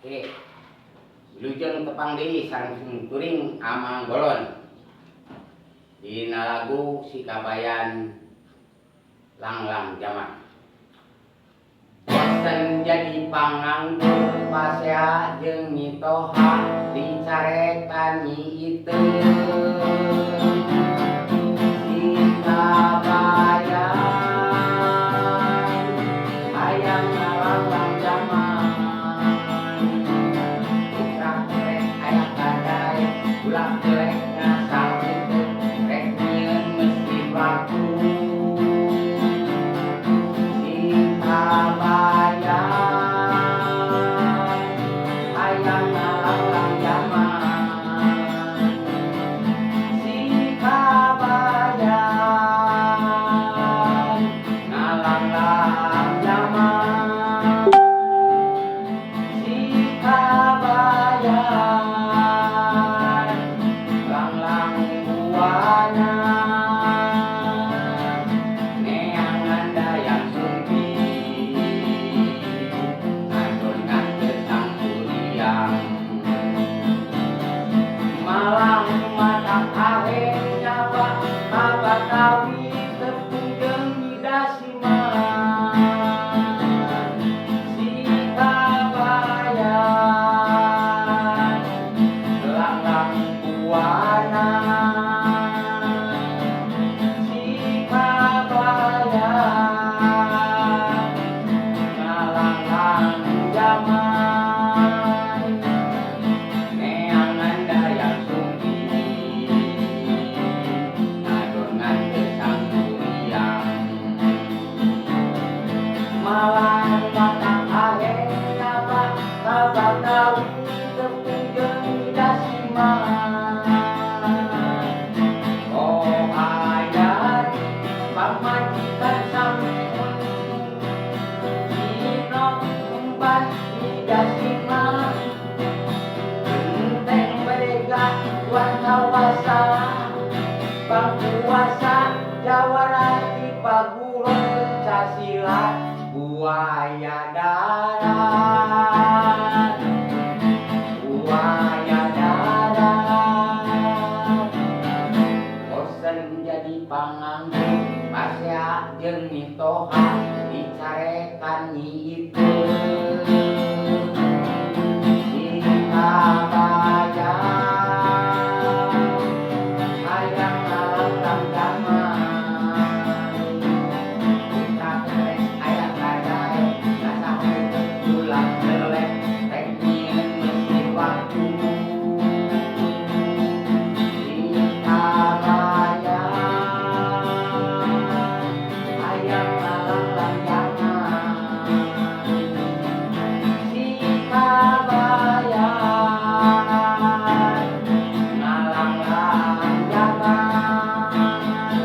Oke, wilujeng tepang deui sareng kuring amang golon. Dina lagu Sikabayan Langlang Jaman. Bosen jadi panganggur pasea jeung mitoha dicarekan nyi iteu. Sikabayan hayang langlang jaman. Putra kelek aya kadai, ulah kelek ngasal iteu, rek nyieun mesti baku. Sikabayan hayang langlang jaman. Sikabayan ngalanglang jaman. Sikabayan langlang buana. Neangan dayang sumpi adongan gesang kuriang. Malang matak ahe nyaba Batawi tepung jeung dasiman. Sikabayan langlang buana. Sikabayan ngalanglang jaman. Neangan dayang sumpi adongan gesang kuriang. Malang matak ahe nyaba Batawi tepung jeung dasiman. Oh hayat pamajikan sampun dina umban didasiman. Genteng mereka wartawasa bangkuasa Jawarati paguron pencasilat buaya darat. Buaya darat bosen jadi panganggur pasea jeung mitoha dicarekan nyi iteu. Sikabayan hayang langlang jaman. Putra kelek aya kadai, ngasah iteu ulah kelek, rek nyieun mesti waktu. Sikabayan hayang langlang jaman. Sikabayan ngalanglang jaman.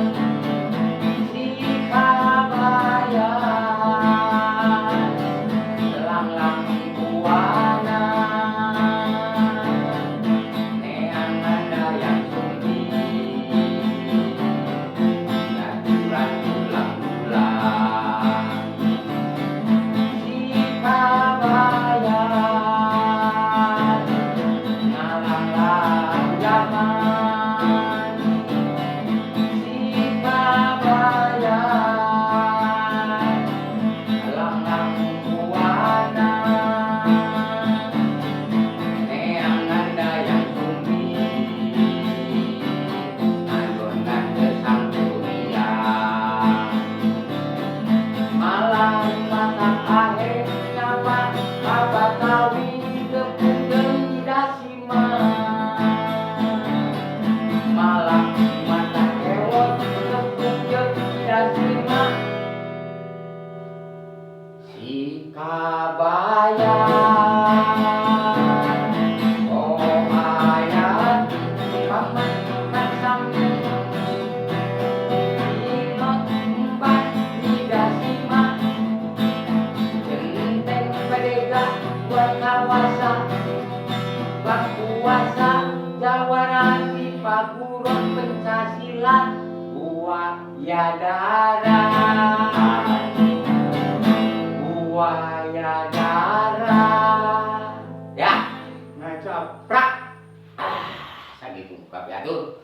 Sikabayan langlang buana. Neangan dayang sumpi daduran ulang-ulang. Sikabayan ngalanglang jaman. Sikabayan langlang buana. Neangan dayang sumpi adongan gesang kuriang. Malang matak ahe nyaba Batawi tepung jeung dasiman. Malang matak ewot tepung jeung dasiman. Sikabayan oh hayat pamajikan sampun dina umban didasiman. Genteng mereka wartawasa bangkuasa Jawarati paguron pencasilat buaya darat. Buaya darat prak. Ah, sakitu muka piatur.